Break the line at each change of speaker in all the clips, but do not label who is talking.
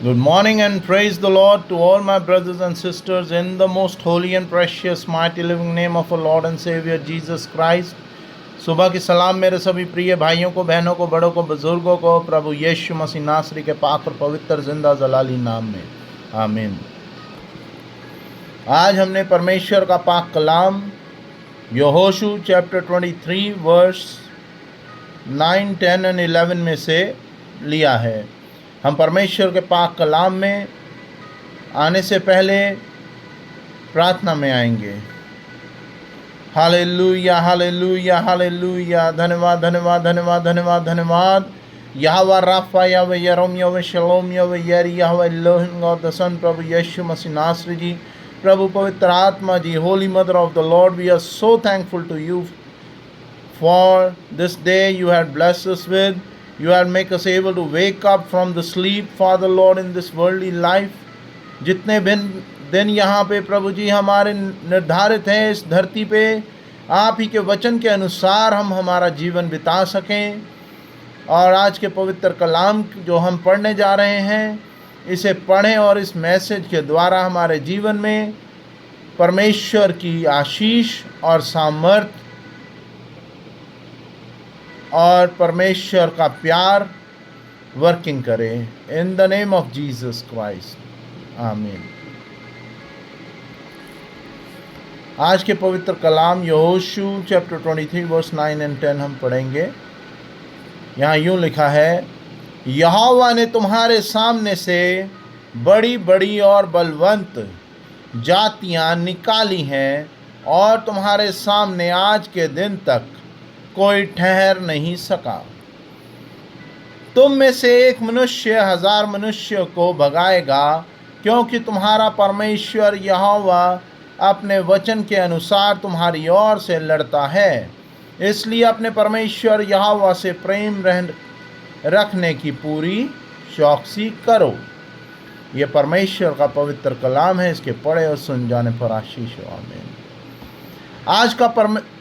Good morning and praise the Lord to all my brothers and sisters in the most holy and precious mighty living name of our Lord and Savior Jesus Christ. सुबह की सलाम मेरे सभी प्रिय भाइयों को, बहनों को, बड़ों को, बुजुर्गों को प्रभु यीशु मसीह नासरी के पाक और पवित्र जिंदा जलाली नाम में आमीन। आज हमने परमेश्वर का पाक कलाम यहोशू चैप्टर 23 वर्स 9, 10 एंड 11 में से लिया है। हम परमेश्वर के पाक कलाम में आने से पहले प्रार्थना में आएंगे। Hallelujah hallelujah hallelujah. धन्यवाद धन्यवाद धन्यवाद धन्यवाद धन्यवाद। यहोवा राफा, यहोवा यरोम, यहोवा शलोम, यहोवा यरी, यहोवा एलोहिम गॉड द सन, प्रभु यीशु मसीह नासरी जी, प्रभु पवित्र आत्मा जी, holy mother of the lord, we are so thankful to you for this day you had blessed us with. You had make us able to wake up from the sleep, Father Lord, in this worldly life. जितने दिन यहाँ पे प्रभु जी हमारे निर्धारित हैं इस धरती पे, आप ही के वचन के अनुसार हम हमारा जीवन बिता सकें। और आज के पवित्र कलाम जो हम पढ़ने जा रहे हैं, इसे पढ़ें और इस मैसेज के द्वारा हमारे जीवन में परमेश्वर की आशीष और सामर्थ्य और परमेश्वर का प्यार वर्किंग करें। इन the name of Jesus Christ, आमीन। आज के पवित्र कलाम यहोशू चैप्टर 23 वर्स 9 एंड 10 हम पढ़ेंगे। यहाँ यूँ लिखा है, यहोवा ने तुम्हारे सामने से बड़ी बड़ी और बलवंत जातियाँ निकाली हैं और तुम्हारे सामने आज के दिन तक कोई ठहर नहीं सका। तुम में से एक मनुष्य 1000 मनुष्य को भगाएगा, क्योंकि तुम्हारा परमेश्वर यहोवा अपने वचन के अनुसार तुम्हारी ओर से लड़ता है। इसलिए अपने परमेश्वर यहोवा से प्रेम रखने की पूरी चौकसी करो। ये परमेश्वर का पवित्र कलाम है, इसके पढ़े और सुन जाने पर आशीष हो, आमीन। आज का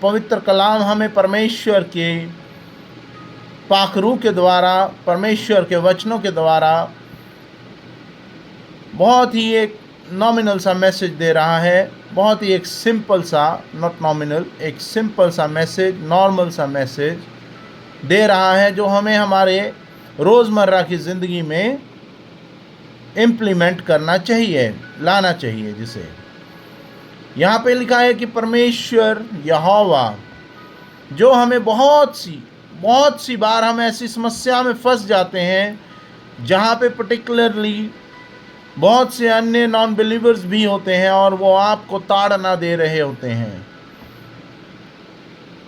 पवित्र कलाम हमें परमेश्वर के पाखरू के द्वारा, परमेश्वर के वचनों के द्वारा बहुत ही एक नॉमिनल सा मैसेज दे रहा है। बहुत ही एक सिंपल सा, नॉट नॉमिनल, एक सिंपल सा मैसेज, नॉर्मल सा मैसेज दे रहा है, जो हमें हमारे रोज़मर्रा की ज़िंदगी में इम्प्लीमेंट करना चाहिए, लाना चाहिए। जिसे यहाँ पे लिखा है कि परमेश्वर यहोवा, जो हमें बहुत सी बार हम ऐसी समस्या में फंस जाते हैं जहाँ पे पर्टिकुलरली बहुत से अन्य नॉन बिलीवर्स भी होते हैं और वो आपको ताड़ना दे रहे होते हैं।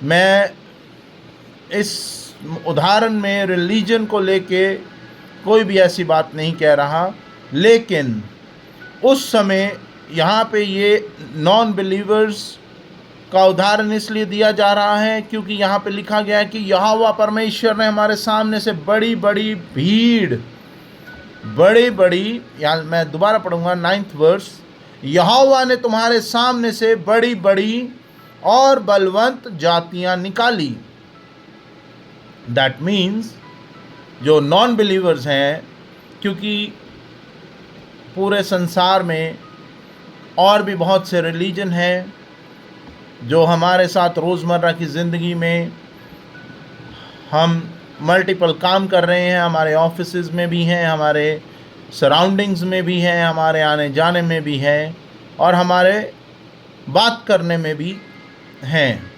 मैं इस उदाहरण में रिलीजन को लेके कोई भी ऐसी बात नहीं कह रहा, लेकिन उस समय यहाँ पे ये नॉन बिलीवर्स का उदाहरण इसलिए दिया जा रहा है क्योंकि यहाँ पे लिखा गया है कि यहोवा परमेश्वर ने हमारे सामने से बड़ी बड़ी भीड़, यहाँ मैं दोबारा पढ़ूंगा 9th वर्स, यहोवा ने तुम्हारे सामने से बड़ी बड़ी और बलवंत जातियाँ निकाली। दैट मीन्स जो नॉन बिलीवर्स हैं, क्योंकि पूरे संसार में और भी बहुत से रिलीजन हैं जो हमारे साथ रोज़मर्रा की ज़िंदगी में हम मल्टीपल काम कर रहे हैं। हमारे ऑफिसेज में भी हैं, हमारे सराउंडिंग्स में भी हैं, हमारे आने जाने में भी हैं और हमारे बात करने में भी हैं,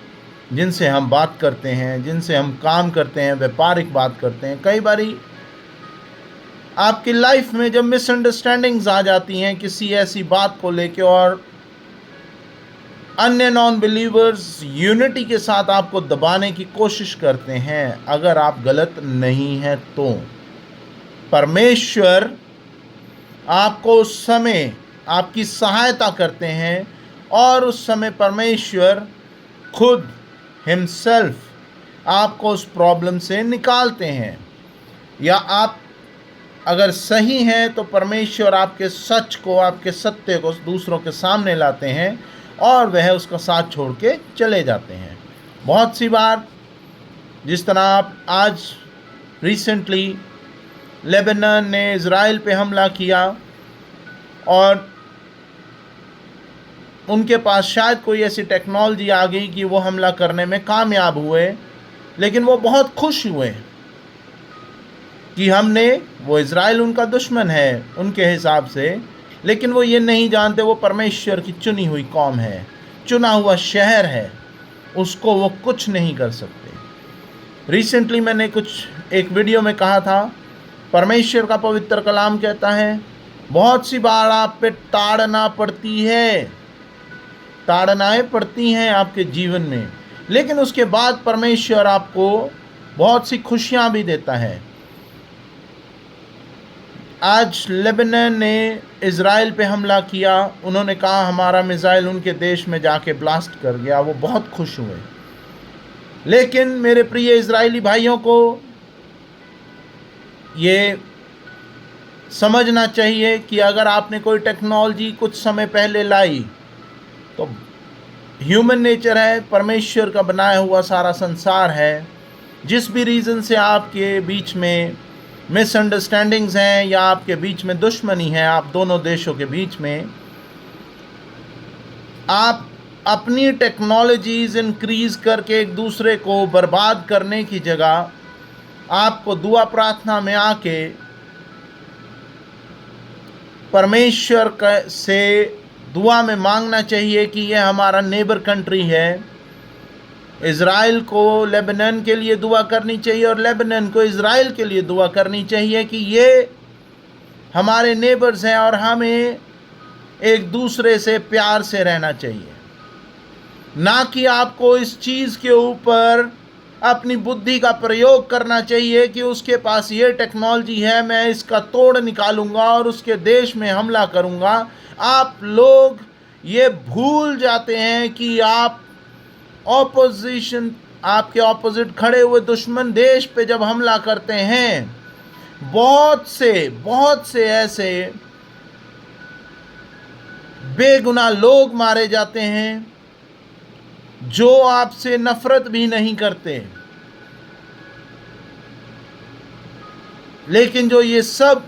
जिनसे हम बात करते हैं, जिनसे हम काम करते हैं, व्यापारिक बात करते हैं। कई बारी आपकी लाइफ में जब मिसअंडरस्टैंडिंग्स आ जाती हैं किसी ऐसी बात को लेके और अन्य नॉन बिलीवर्स यूनिटी के साथ आपको दबाने की कोशिश करते हैं, अगर आप गलत नहीं हैं तो परमेश्वर आपको उस समय आपकी सहायता करते हैं और उस समय परमेश्वर खुद हिमसेल्फ आपको उस प्रॉब्लम से निकालते हैं। या आप अगर सही हैं तो परमेश्वर आपके सच को, आपके सत्य को दूसरों के सामने लाते हैं और वह उसका साथ छोड़ के चले जाते हैं। बहुत सी बार जिस तरह आप आज रिसेंटली लेबनान ने इज़राइल पे हमला किया और उनके पास शायद कोई ऐसी टेक्नोलॉजी आ गई कि वो हमला करने में कामयाब हुए, लेकिन वो बहुत खुश हुए कि वो इज़राइल उनका दुश्मन है उनके हिसाब से, लेकिन वो ये नहीं जानते वो परमेश्वर की चुनी हुई कौम है, चुना हुआ शहर है, उसको वो कुछ नहीं कर सकते। रिसेंटली मैंने एक वीडियो में कहा था, परमेश्वर का पवित्र कलाम कहता है बहुत सी बार आप पे ताड़ना पड़ती है, ताड़नाएं पड़ती हैं आपके जीवन में, लेकिन उसके बाद परमेश्वर आपको बहुत सी खुशियां भी देता है। आज लेबनान ने इज़राइल पे हमला किया, उन्होंने कहा हमारा मिसाइल उनके देश में जाके ब्लास्ट कर गया, वो बहुत खुश हुए। लेकिन मेरे प्रिय इज़राइली भाइयों को ये समझना चाहिए कि अगर आपने कोई टेक्नोलॉजी कुछ समय पहले लाई तो ह्यूमन नेचर है, परमेश्वर का बनाया हुआ सारा संसार है, जिस भी रीज़न से आपके बीच में मिसअंडरस्टैंडिंग्स हैं या आपके बीच में दुश्मनी है, आप दोनों देशों के बीच में, आप अपनी टेक्नोलॉजीज़ इंक्रीज़ करके एक दूसरे को बर्बाद करने की जगह आपको दुआ प्रार्थना में आके परमेश्वर से दुआ में मांगना चाहिए कि यह हमारा नेबर कंट्री है। इज़राइल को लेबनान के लिए दुआ करनी चाहिए और लेबनान को इज़राइल के लिए दुआ करनी चाहिए कि ये हमारे नेबर्स हैं और हमें एक दूसरे से प्यार से रहना चाहिए, ना कि आपको इस चीज़ के ऊपर अपनी बुद्धि का प्रयोग करना चाहिए कि उसके पास ये टेक्नोलॉजी है, मैं इसका तोड़ निकालूंगा और उसके देश में हमला करूंगा। आप लोग ये भूल जाते हैं कि आप आपके ऑपोजिट खड़े हुए दुश्मन देश पे जब हमला करते हैं, बहुत से ऐसे बेगुनाह लोग मारे जाते हैं जो आपसे नफरत भी नहीं करते, लेकिन जो ये सब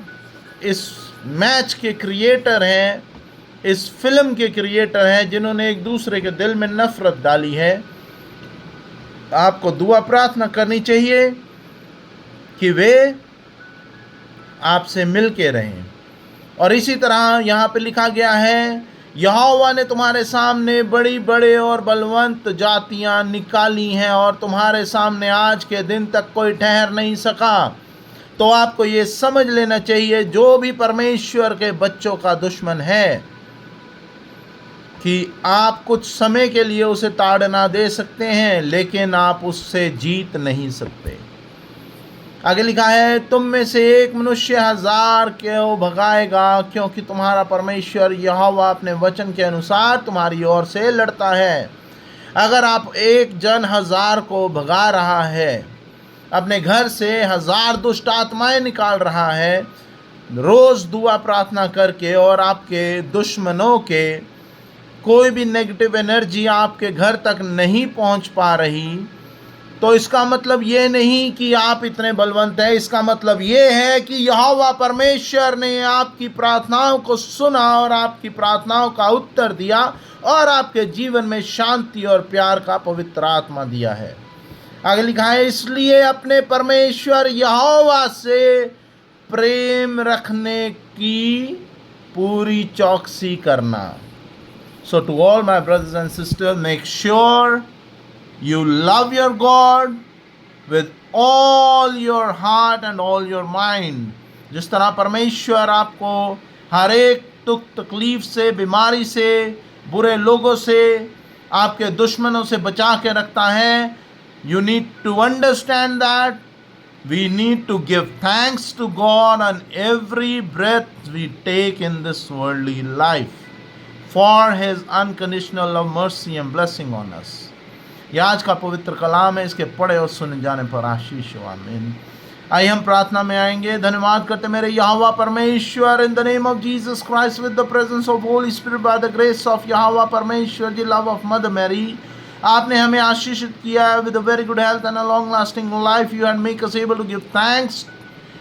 इस मैच के क्रिएटर हैं, इस फिल्म के क्रिएटर हैं, जिन्होंने एक दूसरे के दिल में नफरत डाली है, आपको दुआ प्रार्थना करनी चाहिए कि वे आपसे मिल के रहें। और इसी तरह यहाँ पे लिखा गया है, यहोवा ने तुम्हारे सामने बड़ी बड़े और बलवंत जातियां निकाली हैं और तुम्हारे सामने आज के दिन तक कोई ठहर नहीं सका। तो आपको ये समझ लेना चाहिए, जो भी परमेश्वर के बच्चों का दुश्मन है, कि आप कुछ समय के लिए उसे ताड़ना दे सकते हैं, लेकिन आप उससे जीत नहीं सकते। आगे लिखा है, तुम में से एक मनुष्य 1000 को भगाएगा, क्योंकि तुम्हारा परमेश्वर यहोवा अपने वचन के अनुसार तुम्हारी ओर से लड़ता है। अगर आप एक जन 1000 को भगा रहा है, अपने घर से 1000 दुष्ट आत्माएं निकाल रहा है, रोज दुआ प्रार्थना करके, और आपके दुश्मनों के कोई भी नेगेटिव एनर्जी आपके घर तक नहीं पहुंच पा रही, तो इसका मतलब ये नहीं कि आप इतने बलवंत हैं। इसका मतलब ये है कि यहोवा परमेश्वर ने आपकी प्रार्थनाओं को सुना और आपकी प्रार्थनाओं का उत्तर दिया और आपके जीवन में शांति और प्यार का पवित्र आत्मा दिया है। आगे लिखा है, इसलिए अपने परमेश्वर यहोवा से प्रेम रखने की पूरी चौकसी करना। So to all my brothers and sisters, make sure you love your God with all your heart and all your mind. जिस तरह परमेश्वर आपको हर एक दुख तकलीफ से, बीमारी से, बुरे लोगों से, आपके दुश्मनों से बचा के रखता है, you need to understand that we need to give thanks to God on every breath we take in this worldly life for His unconditional love, mercy and blessing on us. यह आज का पवित्र कलाम है, इसके पढ़े और सुने जाने पर आशीष हो। आमीन। आइए हम प्रार्थना में आएंगे। धन्यवाद करते मेरे यहोवा परमेश्वर, in the name of Jesus Christ, with the presence of holy spirit, by the grace of यहोवा परमेश्वर जी, लव ऑफ मदर मैरी, आपने हमें आशीषित किया with a very good health and a long lasting life. You had make us able to give thanks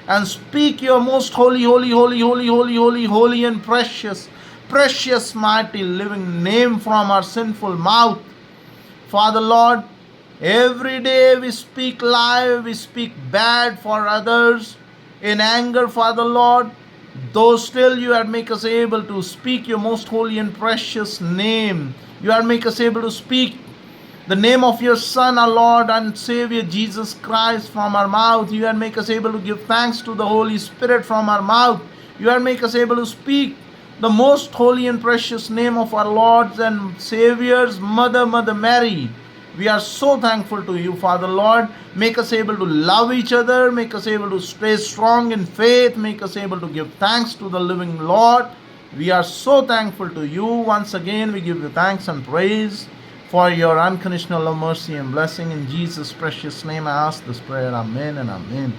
and speak your most holy, holy, holy, holy, holy, holy, holy, and precious, precious, mighty, living name from our sinful mouth. Father Lord, every day we speak lie, we speak bad for others in anger, Father Lord, though still you had make us able to speak your most holy and precious name. You had make us able to speak the name of your Son, our Lord and Savior Jesus Christ from our mouth. You had make us able to give thanks to the Holy Spirit from our mouth. You had make us able to speak the most holy and precious name of our Lord's and Savior's Mother, Mother Mary. We are so thankful to you, Father Lord. Make us able to love each other. Make us able to stay strong in faith. Make us able to give thanks to the living Lord. We are so thankful to you. Once again, we give you thanks and praise for your unconditional love, mercy, and blessing. In Jesus' precious name, I ask this prayer. Amen and amen.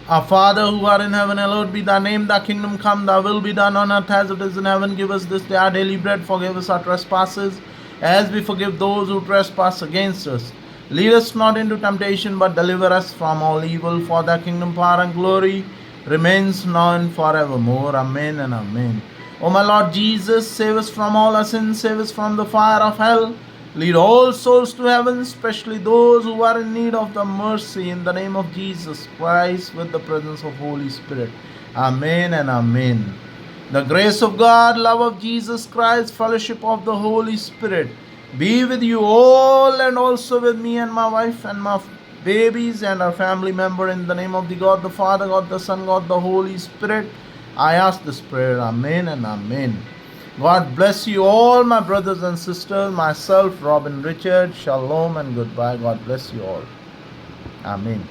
Our Father who art in heaven, hallowed be thy name. Thy kingdom come, thy will be done on earth as it is in heaven. Give us this day our daily bread. Forgive us our trespasses, as we forgive those who trespass against us. Lead us not into temptation, but deliver us from all evil. For thy kingdom, power, and glory remains now and forevermore. Amen and amen. O my Lord Jesus, save us from all our sins, save us from the fire of hell. Lead all souls to heaven, especially those who are in need of the mercy. In the name of Jesus Christ, with the presence of Holy Spirit. Amen and amen. The grace of God, love of Jesus Christ, fellowship of the Holy Spirit be with you all, and also with me and my wife and my babies and our family member. In the name of the God the Father, God the Son, God the Holy Spirit, I ask this prayer. Amen and amen. God bless you all, my brothers and sisters. Myself, Robin Richard. Shalom and goodbye. God bless you all. Amen.